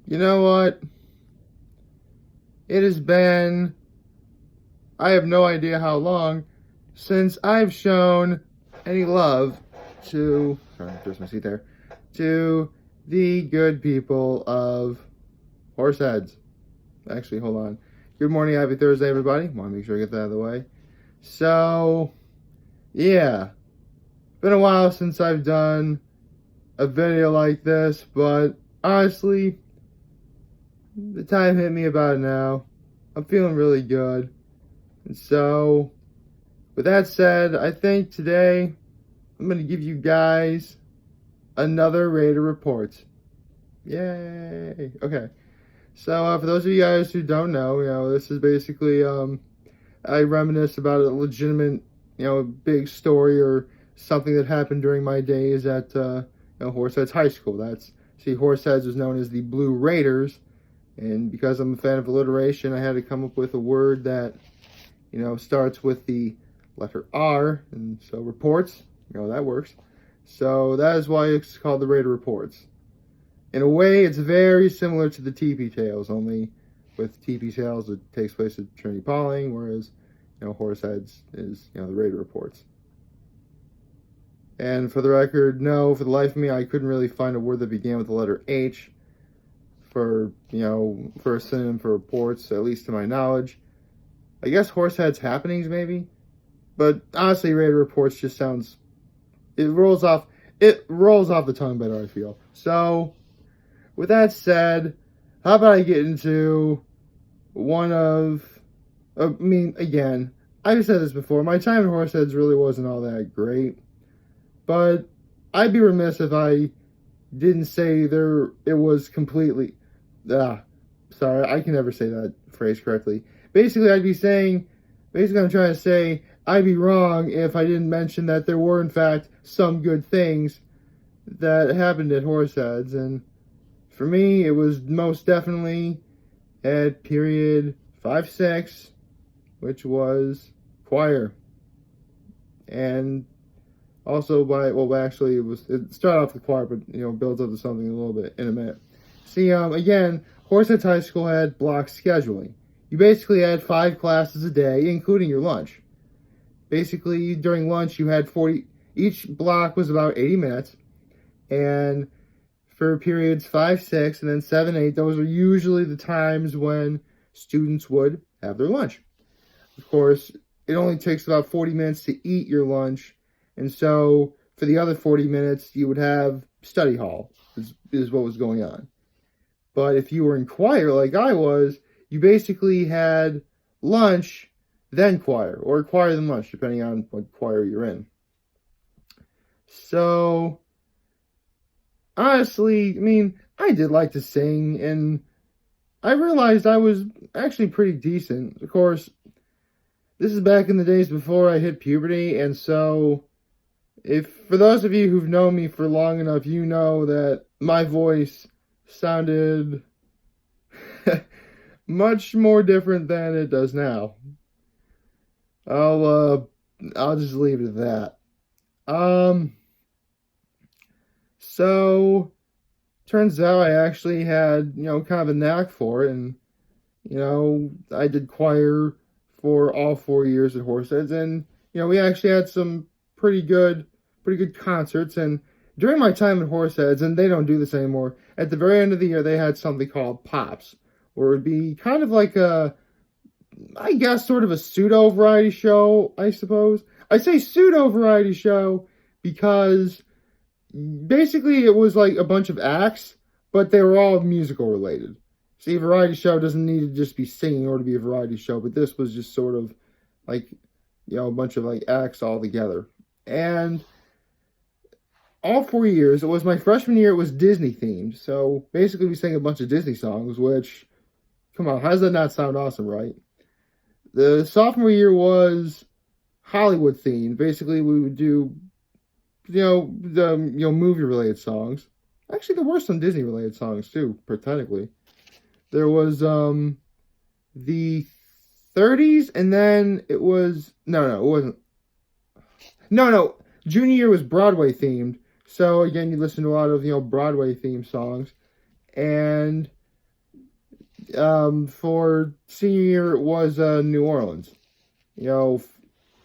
You know what? It has been, I have no idea how long, since I've shown any love to, sorry, there's my seat there, to the good people of Horseheads. Actually, hold on. Good morning, happy Thursday, everybody. Want to make sure I get that out of the way. So, yeah, been a while since I've done a video like this, but honestly, the time hit me about now. I'm feeling really good. And so, with that said, I think today I'm going to give you guys another Raider report. Yay! Okay. So, for those of you guys who don't know, this is basically, I reminisce about a legitimate, big story or something that happened during my days at, Horseheads High School. Horseheads was known as the Blue Raiders, and because I'm a fan of alliteration, I had to come up with a word that, starts with the letter R, and so reports, that works. So that is why it's called the Raider Reports. In a way, it's very similar to the TP Tales, only with TP Tales it takes place at Trinity-Pawling, whereas, Horseheads is, the Raider Reports. And for the record, no, for the life of me, I couldn't really find a word that began with the letter H for, for a synonym for reports, at least to my knowledge. I guess Horseheads Happenings, maybe? But honestly, Raider Reports just sounds, it rolls off the tongue better, I feel. So, with that said, how about I get into again, I've said this before, my time in Horseheads really wasn't all that great, but I'd be remiss if I didn't say it was completely, sorry, I can never say that phrase correctly. Basically, I'm trying to say, I'd be wrong if I didn't mention that there were, in fact, some good things that happened at Horseheads, and for me, it was most definitely at period 5-6, which was choir. And also it started off with choir, but, builds up to something a little bit in a minute. See, again, Horseheads High School had block scheduling. You basically had 5 classes a day, including your lunch. Basically, during lunch, you had 40, each block was about 80 minutes, and for periods 5, 6, and then 7, 8, those are usually the times when students would have their lunch. Of course, it only takes about 40 minutes to eat your lunch, and so for the other 40 minutes, you would have study hall, is what was going on. But if you were in choir like I was, you basically had lunch, then choir, or choir then lunch, depending on what choir you're in. So, honestly, I did like to sing, and I realized I was actually pretty decent. Of course, this is back in the days before I hit puberty, and so, for those of you who've known me for long enough, you know that my voice sounded much more different than it does now. I'll just leave it at that. So, turns out I actually had, kind of a knack for it, and, I did choir for all 4 years at Horseheads, and, we actually had some pretty good concerts, and during my time at Horseheads, and they don't do this anymore, at the very end of the year, they had something called Pops, where it would be kind of like sort of a pseudo variety show, I suppose. I say pseudo variety show because basically it was like a bunch of acts, but they were all musical related. See, a variety show doesn't need to just be singing in order to be a variety show, but this was just sort of like, a bunch of like acts all together. And all 4 years, it was my freshman year, it was Disney themed. So basically we sang a bunch of Disney songs, which, come on, how does that not sound awesome, right? The sophomore year was Hollywood themed. Basically, we would do, the movie related songs. Actually, there were some Disney related songs too, technically. There was the 30s, and then it was it wasn't. No. Junior year was Broadway themed. So again, you listen to a lot of Broadway themed songs, and For senior year, it was New Orleans. You know,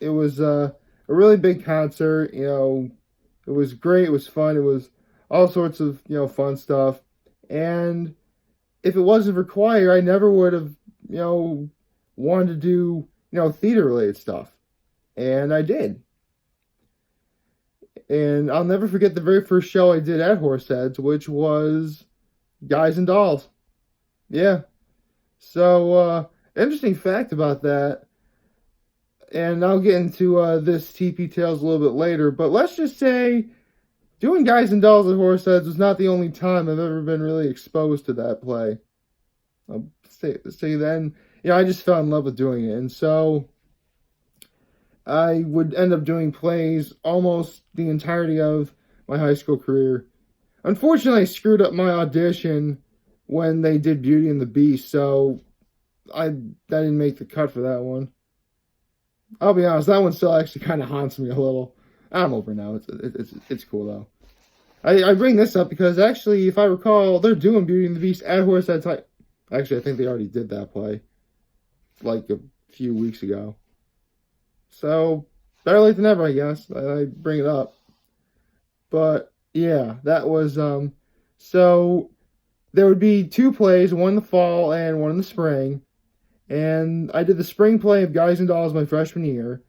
it was a really big concert. You know, it was great. It was fun. It was all sorts of fun stuff. And if it wasn't for choir, I never would have wanted to do theater related stuff. And I did. And I'll never forget the very first show I did at Horseheads, which was Guys and Dolls. Yeah. So, interesting fact about that, and I'll get into this TP Tales a little bit later, but let's just say doing Guys and Dolls at Horseheads was not the only time I've ever been really exposed to that play. I'll say then, I just fell in love with doing it, and so I would end up doing plays almost the entirety of my high school career. Unfortunately, I screwed up my audition when they did Beauty and the Beast, so I didn't make the cut for that one. I'll be honest, that one still actually kind of haunts me a little. I'm over now. It's cool though. I bring this up because actually, if I recall, they're doing Beauty and the Beast at Horseheads High. Actually, I think they already did that play like a few weeks ago. So better late than never, I guess. I bring it up, but yeah, that was so. There would be two plays, one in the fall and one in the spring. And I did the spring play of Guys and Dolls my freshman year.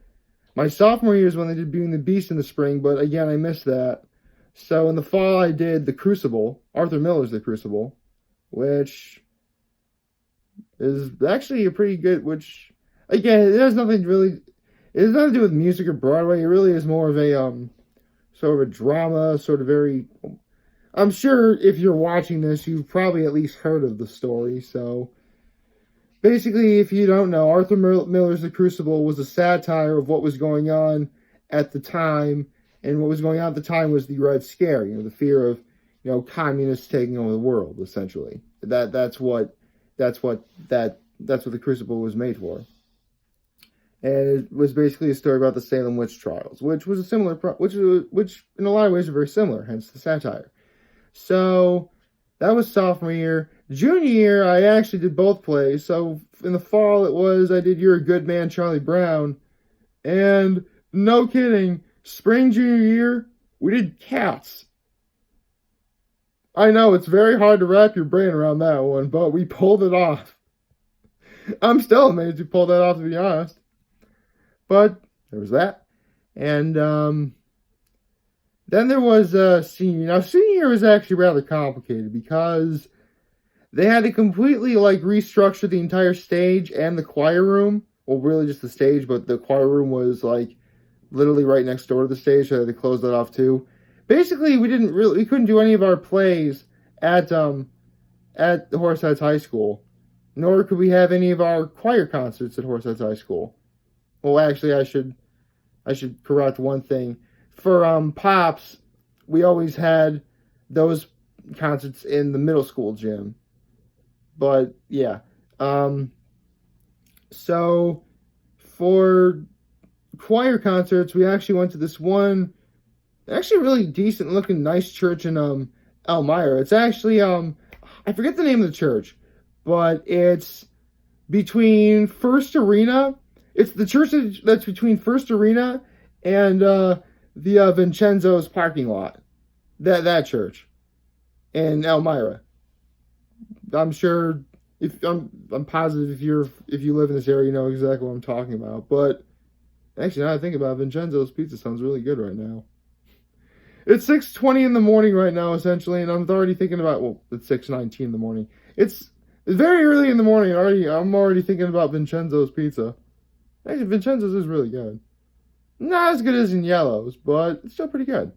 My sophomore year is when they did Beauty and the Beast in the spring, but again, I missed that. So in the fall, I did The Crucible, Arthur Miller's The Crucible, which is actually a pretty good, which, again, it has nothing to do with music or Broadway. It really is more of a, sort of a drama, sort of very... I'm sure if you're watching this, you've probably at least heard of the story. So, basically, if you don't know, Arthur Miller's The Crucible was a satire of what was going on at the time. And what was going on at the time was the Red Scare, the fear of, communists taking over the world, essentially. That's what The Crucible was made for. And it was basically a story about the Salem witch trials, which was a similar, which in a lot of ways are very similar, hence the satire. So, that was sophomore year. Junior year, I actually did both plays. So, in the fall, I did You're a Good Man, Charlie Brown. And, no kidding, spring junior year, we did Cats. I know, it's very hard to wrap your brain around that one, but we pulled it off. I'm still amazed we pulled that off, to be honest. But, there was that. And, then there was senior year. Now, senior year was actually rather complicated because they had to completely, restructure the entire stage and the choir room. Well, really just the stage, but the choir room was, literally right next door to the stage, so they had to close that off, too. Basically, we couldn't do any of our plays at Horseheads High School, nor could we have any of our choir concerts at Horseheads High School. Well, actually, I should correct one thing. For Pops, we always had those concerts in the middle school gym. But, yeah. So, for choir concerts, we actually went to this one, actually really decent looking, nice church in Elmira. It's actually, I forget the name of the church, but it's between First Arena. It's the church that's between First Arena and the Vincenzo's parking lot. That church in Elmira. I'm sure I'm positive if you live in this area, you know exactly what I'm talking about. But actually, now I think about it, Vincenzo's Pizza sounds really good right now. It's 6:20 in the morning right now, essentially, and I'm already thinking about, well, it's 6:19 in the morning. It's very early in the morning, and I'm already thinking about Vincenzo's Pizza. Actually, Vincenzo's is really good. Not as good as in Yellow's, but it's still pretty good.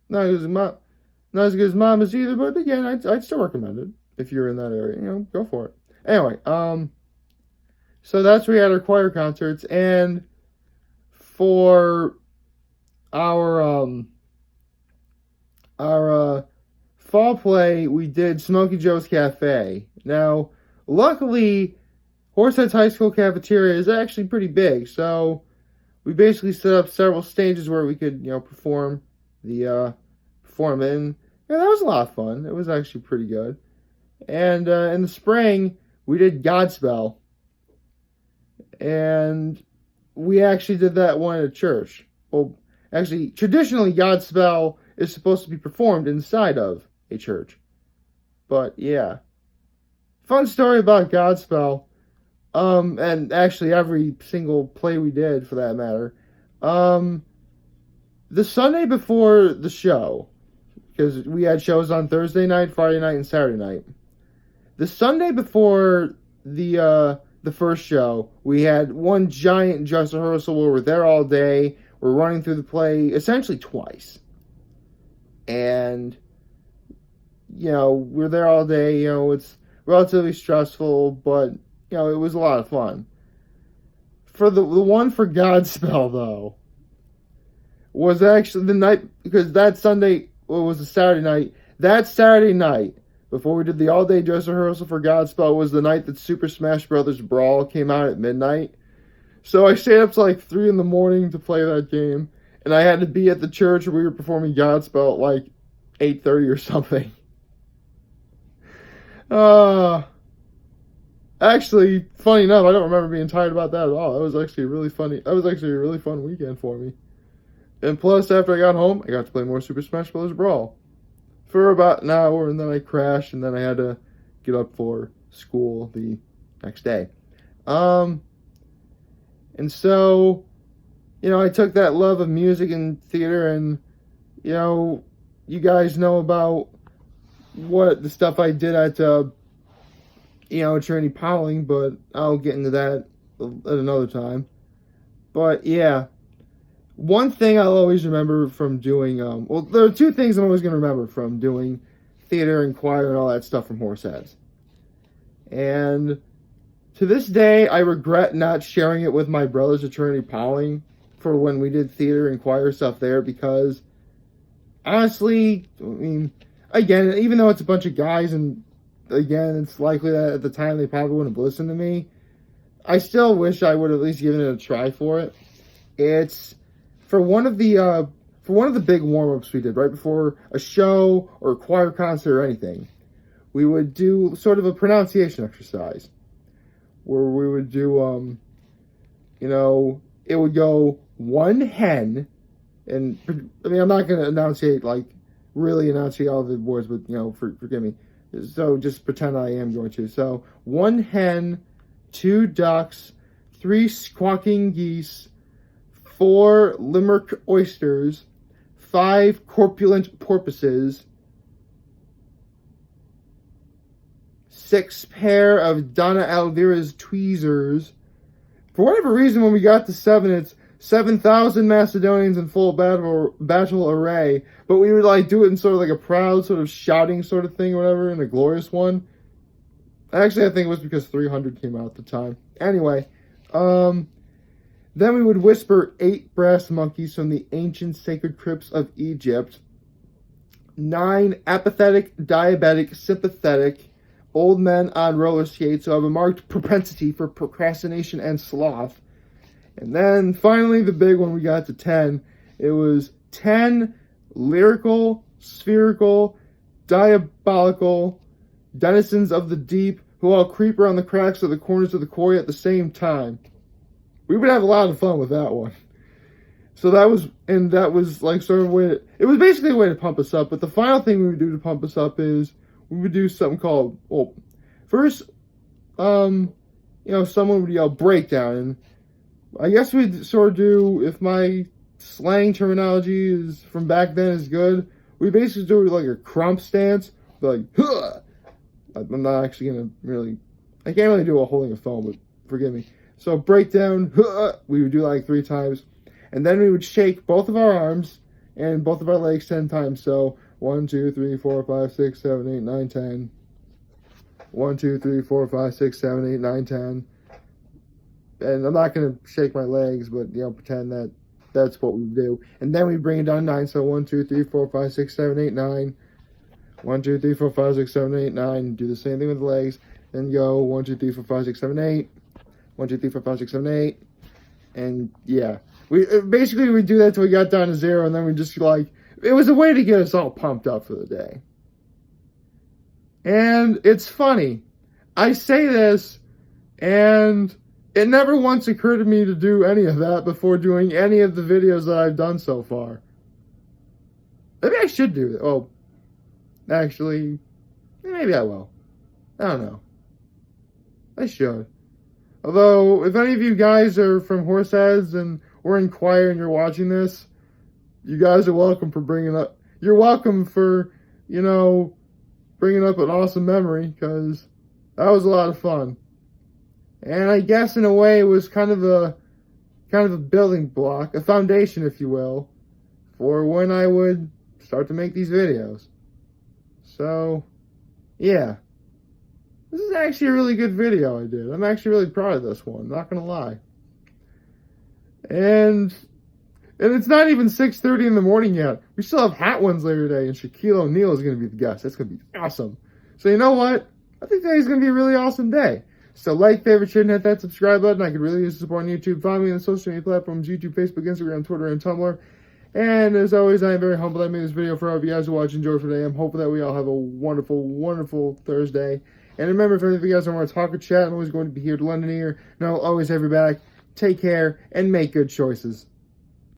Not as good as Mama's either, but again, I'd still recommend it if you're in that area. Go for it. Anyway, so that's where we had our choir concerts, and for our fall play, we did Smokey Joe's Cafe. Now, luckily, Horseheads High School cafeteria is actually pretty big, so we basically set up several stages where we could, perform in. Yeah, that was a lot of fun. It was actually pretty good. And in the spring, we did Godspell. And we actually did that one at church. Well, actually, traditionally, Godspell is supposed to be performed inside of a church. But, yeah. Fun story about Godspell. And actually every single play we did, for that matter. The Sunday before the show, because we had shows on Thursday night, Friday night, and Saturday night. The Sunday before the first show, we had one giant dress rehearsal where we're there all day. We're running through the play essentially twice. And, we're there all day. It's relatively stressful, but, it was a lot of fun. For the one for Godspell, though, was actually the night, because that Sunday was a Saturday night. That Saturday night, before we did the all-day dress rehearsal for Godspell, was the night that Super Smash Bros. Brawl came out at midnight. So I stayed up to like 3 in the morning to play that game, and I had to be at the church where we were performing Godspell at like 8:30 or something. Actually, funny enough, I don't remember being tired about that at all. That was actually a really fun weekend for me. And plus, after I got home, I got to play more Super Smash Bros. Brawl for about an hour, and then I crashed, and then I had to get up for school the next day. And so, I took that love of music and theater, and, you guys know about what the stuff I did at, Trinity-Pawling, but I'll get into that at another time. But, yeah. One thing I'll always remember from doing, there are two things I'm always going to remember from doing theater and choir and all that stuff from Horseheads. And to this day, I regret not sharing it with my brothers at Trinity-Pawling for when we did theater and choir stuff there, because honestly, again, even though it's a bunch of guys, and again, it's likely that at the time they probably wouldn't have listened to me, I still wish I would have at least given it a try for it. It's for one of the big warm-ups we did right before a show or a choir concert or anything. We would do sort of a pronunciation exercise where we would do, it would go one hen, and I'm not going to enunciate all the words, but, forgive me. So just pretend I am going to. So, 1 hen, 2 ducks, 3 squawking geese, 4 Limerick oysters, 5 corpulent porpoises, 6 pair of Donna Elvira's tweezers. For whatever reason, when we got to 7, it's 7,000 Macedonians in full battle array. But we would do it in sort of like a proud sort of shouting sort of thing or whatever, in a glorious one. Actually, I think it was because 300 came out at the time. Anyway, then we would whisper 8 brass monkeys from the ancient sacred crypts of Egypt, 9 apathetic, diabetic, sympathetic old men on roller skates who have a marked propensity for procrastination and sloth. And then finally, the big one, we got to 10. It was 10 lyrical, spherical, diabolical denizens of the deep who all creep around the cracks of the corners of the quarry at the same time. We would have a lot of fun with that one. So that was sort of a way it was basically a way to pump us up. But the final thing we would do to pump us up is we would do something called, first, someone would yell breakdown. And I guess we'd sort of do, if my slang terminology is from back then is good, we basically do like a crump stance. Huh! I'm not actually going to really, I can't really do a holding a phone, but forgive me. So breakdown, we would do 3 times. And then we would shake both of our arms and both of our legs 10 times. So 1, 2, 3, 4, 5, 6, 7, 8, 9, 10. 1, 2, 3, 4, 5, 6, 7, 8, 9, 10. And I'm not going to shake my legs, but, pretend that that's what we do. And then we bring it down 9. So 1, 2, 3, 4, 5, 6, 7, 8, 9. 1, 2, 3, 4, 5, 6, 7, 8, 9. Do the same thing with the legs. Then go 1, 2, 3, 4, 5, 6, 7, 8. 1, 2, 3, 4, 5, 6, 7, 8. And yeah. We do that till we got down to 0, and then we just it was a way to get us all pumped up for the day. And it's funny. I say this, and it never once occurred to me to do any of that before doing any of the videos that I've done so far. Maybe I should do it. Oh, actually, maybe I will. I don't know. I should. Although, if any of you guys are from Horseheads or Inquire and you're watching this, you guys are welcome for bringing up... You're welcome for, you know, bringing up an awesome memory, because that was a lot of fun. And I guess in a way it was kind of a building block, a foundation, if you will, for when I would start to make these videos. So, yeah. This is actually a really good video I did. I'm actually really proud of this one, not gonna lie. And it's not even 6:30 in the morning yet. We still have Hat Ones later today, and Shaquille O'Neal is going to be the guest. That's going to be awesome. So you know what? I think today's going to be a really awesome day. So like, favorite, share, and hit that subscribe button. I could really use the support on YouTube. Follow me on the social media platforms, YouTube, Facebook, Instagram, Twitter, and Tumblr. And as always, I am very humble that I made this video for all of you guys who watch and enjoy for today. I'm hoping that we all have a wonderful, wonderful Thursday. And remember, if any of you guys want to talk or chat, I'm always going to be here to lend an ear. And I'll always have your back. Take care and make good choices.